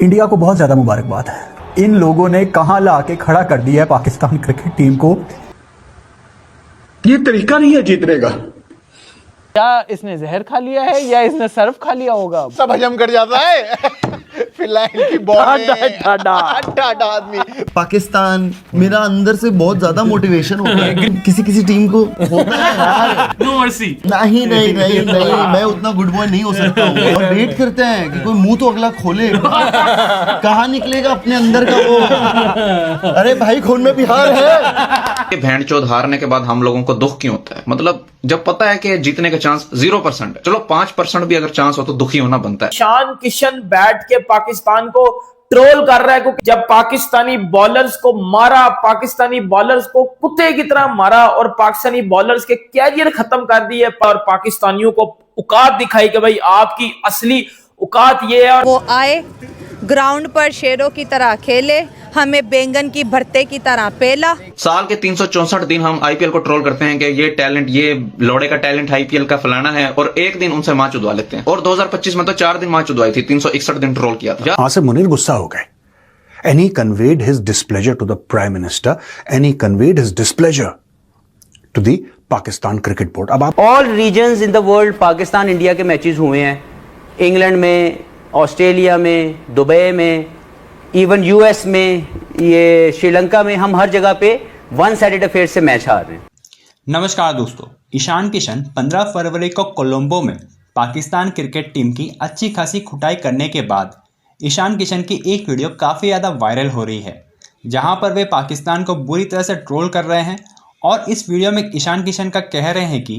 India को बहुत ज्यादा मुबारकबाद है। इन लोगों ने कहां ला के खड़ा कर दिया है पाकिस्तान क्रिकेट टीम को। ये तरीका नहीं है जीतने का। क्या इसने जहर खा लिया है या इसने सर्फ खा लिया होगा? सब हजम कर जाता है। फिलहाल की बॉल डाडा आदमी। पाकिस्तान मेरा अंदर से बहुत ज्यादा मोटिवेशन होता है। किसी किसी टीम को होता है यार, नो मर्सी। नहीं नहीं नहीं नहीं, मैं उतना गुड बॉय नहीं हो सकता हूँ। और वेट करते हैं कि कोई मुंह तो अगला खोले, कहाँ निकलेगा अपने अंदर का वो। अरे भाई खून में बिहार है। भेड़चोद हारने के बाद हम लोगों को दुख क्यों होता है? मतलब जब पता है कि जीतने का चांस 0% है, चलो 5% भी अगर चांस हो तो दुखी होना बनता है। ईशान किशन बैठ के पाकिस्तान को ट्रोल कर रहा है क्योंकि जब पाकिस्तानी बॉलर्स को मारा, पाकिस्तानी बॉलर्स को कुत्ते की तरह मारा और पाकिस्तानी बॉलर्स के कैरियर खत्म कर दिए, पर पाकिस्तानियों को औकात दिखाई कि भाई आपकी असली औकात ये है। वो आए ग्राउंड पर शेरों की तरह खेले, हमें बैंगन की भरते की तरह पेला। साल के 364 दिन हम आईपीएल को ट्रोल करते हैं कि ये टैलेंट, ये लौड़े का टैलेंट आईपीएल का फलाना है, और एक दिन उनसे मैच उदवा लेते हैं। और 2025 में तो 4 दिन मैच उदवाई थी, 361 दिन ट्रोल किया था। आसिफ मुनीर गुस्सा हो गए and he conveyed his displeasure to the Prime Minister and he conveyed his displeasure to the Pakistan Cricket Board। अब आप all reasons in the world Pakistan India के मैचेस हुए हैं। इंग्लैंड में, ऑस्ट्रेलिया में, दुबई में, इवन यूएस में, ये श्रीलंका में, हम हर जगह पे वन साइडेड अफेयर से मैच हार रहे हैं। नमस्कार दोस्तों, ईशान किशन 15 फरवरी को कोलंबो में पाकिस्तान क्रिकेट टीम की अच्छी खासी खुटाई करने के बाद ईशान किशन की एक वीडियो काफ़ी ज़्यादा वायरल हो रही है, जहां पर वे पाकिस्तान को बुरी तरह से ट्रोल कर रहे हैं। और इस वीडियो में ईशान किशन का कह रहे हैं कि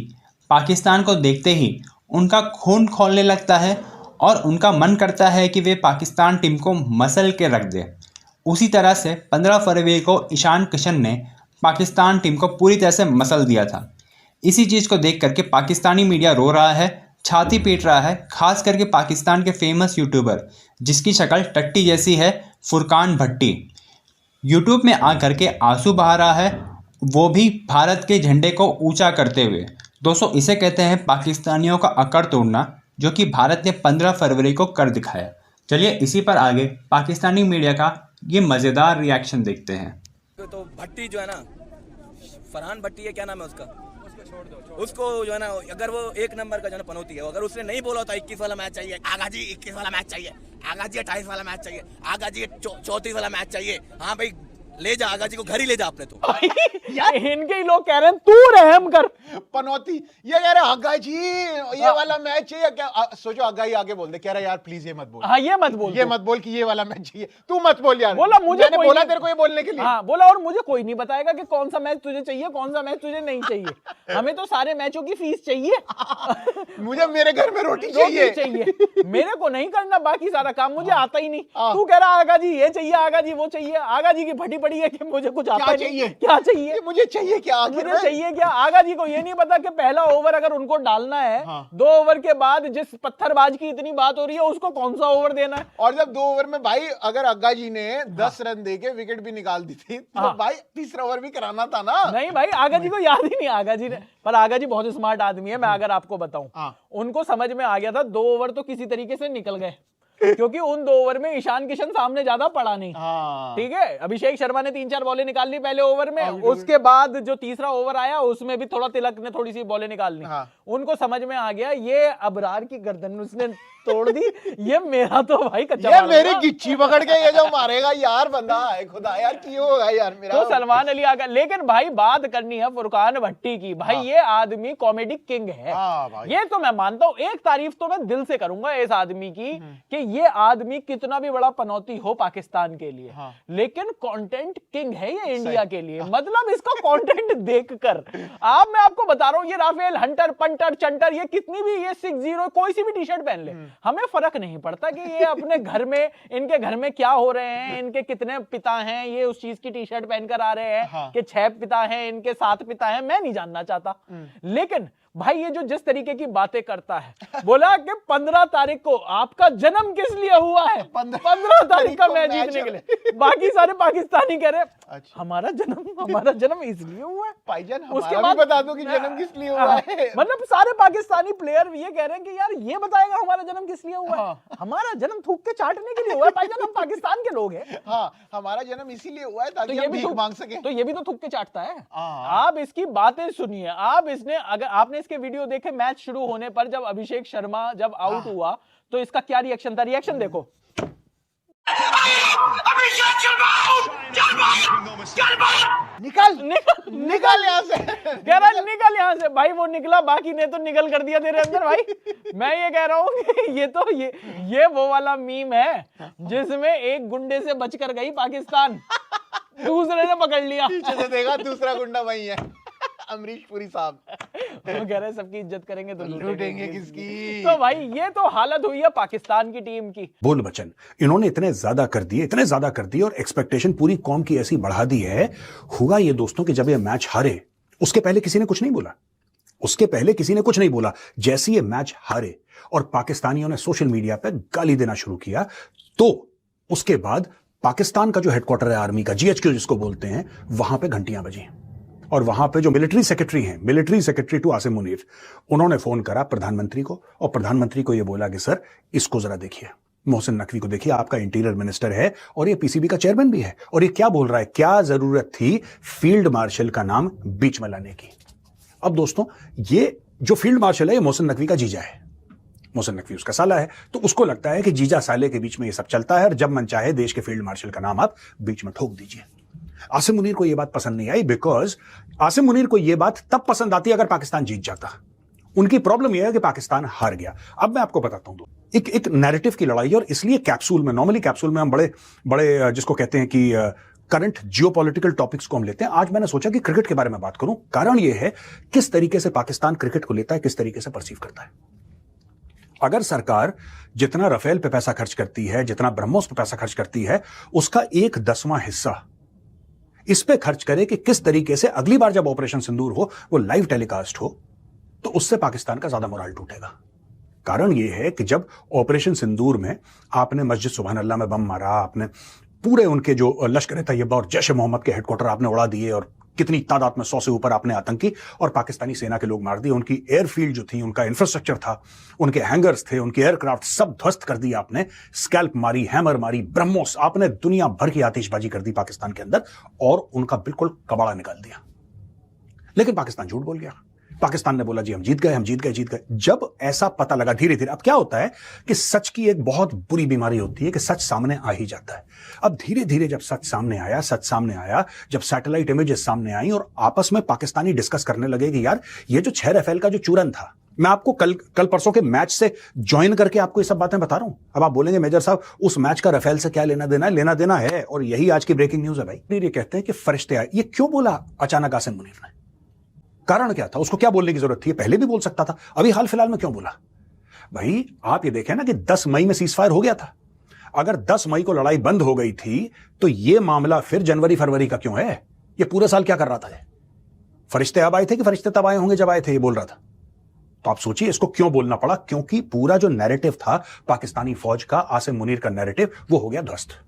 पाकिस्तान को देखते ही उनका खून खौलने लगता है और उनका मन करता है कि वे पाकिस्तान टीम को मसल के रख दें। उसी तरह से 15 फरवरी को ईशान किशन ने पाकिस्तान टीम को पूरी तरह से मसल दिया था। इसी चीज़ को देख करके पाकिस्तानी मीडिया रो रहा है, छाती पीट रहा है, खास करके पाकिस्तान के फेमस यूट्यूबर जिसकी शक्ल टट्टी जैसी है, फुरकान भट्टी, यूट्यूब में आकर के आंसू बहा रहा है, वो भी भारत के झंडे को ऊंचा करते हुए। दोस्तों, इसे कहते हैं पाकिस्तानियों का अकड़ तोड़ना, जो कि भारत ने 15 फरवरी को कर दिखाया। चलिए इसी पर आगे पाकिस्तानी मीडिया का ये मज़ेदार रिएक्शन देखते हैं। तो भट्टी जो है ना, फरहान भट्टी है, क्या नाम है उसका, उसको जो है ना, अगर वो 1 नंबर का जो है पनौती है, अगर उसने नहीं बोला होता 21 वाला मैच चाहिए, आगा जी 21 वाला मैच चाहिए, आगा जी 28 वाला मैच चाहिए, आगा जी 34 वाला मैच चाहिए, हाँ भाई ले जा आगा जी को, घर ही ले जा आपने। तो यार इनके ही लोग कह रहे हैं तू रहम कर। पनौती ये कह रहे आगा जी ये वाला मैच चाहिए क्या? सोचो आगा ही आगे बोल दे, कह रहा यार प्लीज ये मत बोल। हाँ ये मत बोल, ये मत बोल कि ये वाला मैच चाहिए, तू मत बोल यार। बोला मुझे, मैंने बोला तेरे को ये बोलने के लिए। हाँ बोला, और मुझे कोई नहीं बताएगा कि कौन सा मैच तुझे चाहिए, कौन सा मैच तुझे नहीं चाहिए। हमें तो सारे मैचों की फीस चाहिए। मुझे मेरे घर में रोटी चाहिए। मेरे को नहीं करना बाकी सारा काम, मुझे आता ही नहीं। तू कह रहा आगा जी ये चाहिए, आगा जी वो चाहिए, आगा जी की फटी पड़ी है कि मुझे कुछ आता नहीं। क्या चाहिए? मुझे चाहिए क्या? मुझे चाहिए क्या? आगा जी को ये नहीं पता कि पहला ओवर अगर उनको डालना है, 2 ओवर के बाद जिस पत्थरबाज की इतनी बात हो रही है उसको कौन सा ओवर देना है। और जब 2 ओवर में भाई अगर आगा जी ने 10 रन देके विकेट भी निकाल दी थी तो भाई तीसरा ओवर भी कराना था ना। नहीं भाई, आगा जी को याद ही नहीं। आगा जी ने, पर आगा जी बहुत स्मार्ट आदमी है, मैं अगर आपको बताऊं, उनको समझ में आ गया था 2 ओवर तो किसी तरीके से निकल गए, क्योंकि उन 2 ओवर में ईशान किशन सामने ज्यादा पड़ा नहीं। ठीक है, अभिषेक शर्मा ने 3-4 बॉलें निकाल ली पहले ओवर में, उसके बाद जो तीसरा ओवर आया उसमें भी थोड़ा तिलक ने थोड़ी सी बॉलें निकाल ली। उनको समझ में आ गया ये अबरार की गर्दन उसने तोड़ दी, ये मेरा तो भाई कच्चा, ये मेरी गिच्ची पकड़ के ये जो मारेगा यार बंदा है, खुदा यार क्यों होगा यार मेरा। तो सलमान अली आगा। लेकिन भाई बात करनी है फुरकान भट्टी की। भाई ये आदमी कॉमेडी किंग है, ये तो मैं मानता हूं। एक तारीफ तो मैं दिल से करूंगा इस आदमी की कि ये आदमी कितना भी बड़ा पनौती हो पाकिस्तान के लिए, लेकिन कंटेंट किंग है ये इंडिया के लिए। मतलब इसका कंटेंट देखकर मैं आपको बता रहा हूं, ये राफेल हंटर पंटर चंटर, ये कितनी भी, ये 60 कोई सी भी टी शर्ट पहन ले, हमें फर्क नहीं पड़ता कि ये अपने घर में, इनके घर में क्या हो रहे हैं, इनके कितने पिता हैं, ये उस चीज की टी शर्ट पहनकर आ रहे हैं कि 6 पिता हैं, इनके 7 पिता हैं, मैं नहीं जानना चाहता। लेकिन भाई ये जो जिस तरीके की बातें करता है, बोला कि 15 तारीख को आपका जन्म किस लिए हुआ है? 15 तारीख का मैच जीतने के लिए। बाकी सारे पाकिस्तानी कह रहे हमारा जन्म इसलिए हुआ है। भाईजान उसके हमारा भी बता दो कि जन्म किस लिए हुआ है। मतलब सारे पाकिस्तानी प्लेयर ये कह रहे हैं कि यार ये बताएगा हमारा जन्म किस लिए हुआ है। हमारा जन्म थूक के चाटने के लिए हुआ है भाईजान, हम पाकिस्तान के लोग हैं। हाँ, हमारा जन्म इसीलिए हुआ है ताकि हम भीख मांग सके। तो ये भी तो थूक के चाटता है। आप इसकी बातें सुनिए। अगर आपने इसके वीडियो देखे मैच शुरू होने पर, जब अभिषेक शर्मा जब आउट हुआ तो इसका क्या रिएक्शन था? रिएक्शन देखो। निकल यहाँ से, कह रहा निकल यहाँ से। भाई वो निकला, बाकी ने तो निकल कर दिया तेरे अंदर। भाई मैं ये कह रहा हूँ कि ये वो वाला मीम है जिसमें एक गुंडे से बचकर गई पाकिस्तान, दूसरे ने पकड़ लिया। पीछे से देखा दूसरा गुंडा वही है, अमरीश पुरी साहब। वो कह रहे सबकी इज्जत करेंगे तो लूटेंगे किसकी। तो भाई ये तो हालत हुई है पाकिस्तान की टीम की। बोल बचन इन्होंने इतने ज्यादा कर दिए और एक्सपेक्टेशन पूरी कौम की ऐसी बढ़ा दी है। हुआ ये दोस्तों कि जब ये मैच हारे, उसके पहले किसी ने कुछ नहीं बोला। जैसे ये मैच हारे और पाकिस्तानियों ने सोशल मीडिया पे गाली देना शुरू किया, तो उसके बाद पाकिस्तान का जो हेडक्वार्टर है आर्मी का, GHQ जिसको बोलते हैं, वहां पे घंटियां बजी और वहां पे जो military secretary to Asim Munir, उन्होंने फोन करा प्रधानमंत्री को और प्रधानमंत्री को यह बोला कि सर इसको जरा देखिए, मोहसिन नकवी को देखिए, आपका इंटीरियर मिनिस्टर है और ये PCB का चेयरमैन भी है और ये क्या बोल रहा है, क्या जरूरत थी फील्ड मार्शल का नाम बीच में लाने की। अब दोस्तों ये जो फील्ड मार्शल है ये मोहसिन नकवी का जीजा है, मोहसिन नकवी उसका साला है, तो उसको लगता है कि जीजा साले के बीच में ये सब चलता है और जब मन चाहे देश के फील्ड मार्शल का नाम आप बीच में ठोक दीजिए। आसिम मुनीर को यह बात पसंद नहीं आई, बिकॉज आसिम मुनीर को यह बात तब पसंद आती अगर पाकिस्तान जीत जाता। उनकी प्रॉब्लम यह है कि पाकिस्तान हार गया। अब मैं आपको बताता हूं, एक नैरेटिव की लड़ाई, और इसलिए नॉर्मली कैप्सूल में हम बड़े जिसको कहते हैं कि करंट जियोपॉलिटिकल टॉपिक्स को हम लेते हैं। आज मैंने सोचा कि क्रिकेट के बारे में बात करूं। कारण यह है किस तरीके से पाकिस्तान क्रिकेट को लेता है, किस तरीके से परसीव करता है। अगर सरकार जितना राफेल पे पैसा खर्च करती है, जितना ब्रह्मोस पे पैसा खर्च करती है, उसका 1/10वां हिस्सा इस पे खर्च करे कि किस तरीके से अगली बार जब ऑपरेशन सिंदूर हो वो लाइव टेलीकास्ट हो, तो उससे पाकिस्तान का ज्यादा मोराल टूटेगा। कारण यह है कि जब ऑपरेशन सिंदूर में आपने मस्जिद सुभान अल्लाह में बम मारा, आपने पूरे उनके जो लश्कर तैयबा और जैश मोहम्मद के हेडक्वार्टर आपने उड़ा दिए और कितनी तादाद में 100 से ऊपर आपने आतंकी और पाकिस्तानी सेना के लोग मार दिए, उनकी एयरफील्ड जो थी, उनका इंफ्रास्ट्रक्चर था, उनके हैंगर्स थे, उनके एयरक्राफ्ट सब ध्वस्त कर दिया आपने, स्कैल्प मारी, हैमर मारी, ब्रह्मोस, आपने दुनिया भर की आतिशबाजी कर दी पाकिस्तान के अंदर और उनका बिल्कुल कबाड़ा निकाल दिया। लेकिन पाकिस्तान झूठ बोल गया। पाकिस्तान ने बोला जी हम जीत गए। जब ऐसा पता लगा धीरे धीरे, अब क्या होता है कि सच की एक बहुत बुरी बीमारी होती है कि सच सामने आ ही जाता है। अब धीरे धीरे जब सच सामने आया, जब सैटेलाइट इमेजेस सामने आई और आपस में पाकिस्तानी डिस्कस करने लगे कि यार ये जो 6 राफेल का जो चूरन था, मैं आपको कल परसों के मैच से ज्वाइन करके आपको ये सब बातें बता रहा हूं। अब आप बोलेंगे मेजर साहब उस मैच का राफेल से क्या लेना देना है, और यही आज की ब्रेकिंग न्यूज है भाई। ये कहते हैं कि फरिश्ते आए। ये क्यों बोला अचानक आसिम मुनीर ने? कारण क्या था? उसको क्या बोलने की जरूरत थी? पहले भी बोल सकता था, अभी हाल फिलहाल में क्यों बोला? भाई आप ये देखें ना कि 10 मई में सीज फायर हो गया था। अगर 10 मई को लड़ाई बंद हो गई थी तो ये मामला फिर जनवरी फरवरी का क्यों है? ये पूरे साल क्या कर रहा था? फरिश्ते अब आए थे कि फरिश्ते तब आए होंगे जब आए थे, ये बोल रहा था। तो आप सोचिए इसको क्यों बोलना पड़ा? क्योंकि पूरा जो नैरेटिव था पाकिस्तानी फौज का, आसिम मुनीर का नैरेटिव, वो हो गया ध्वस्त।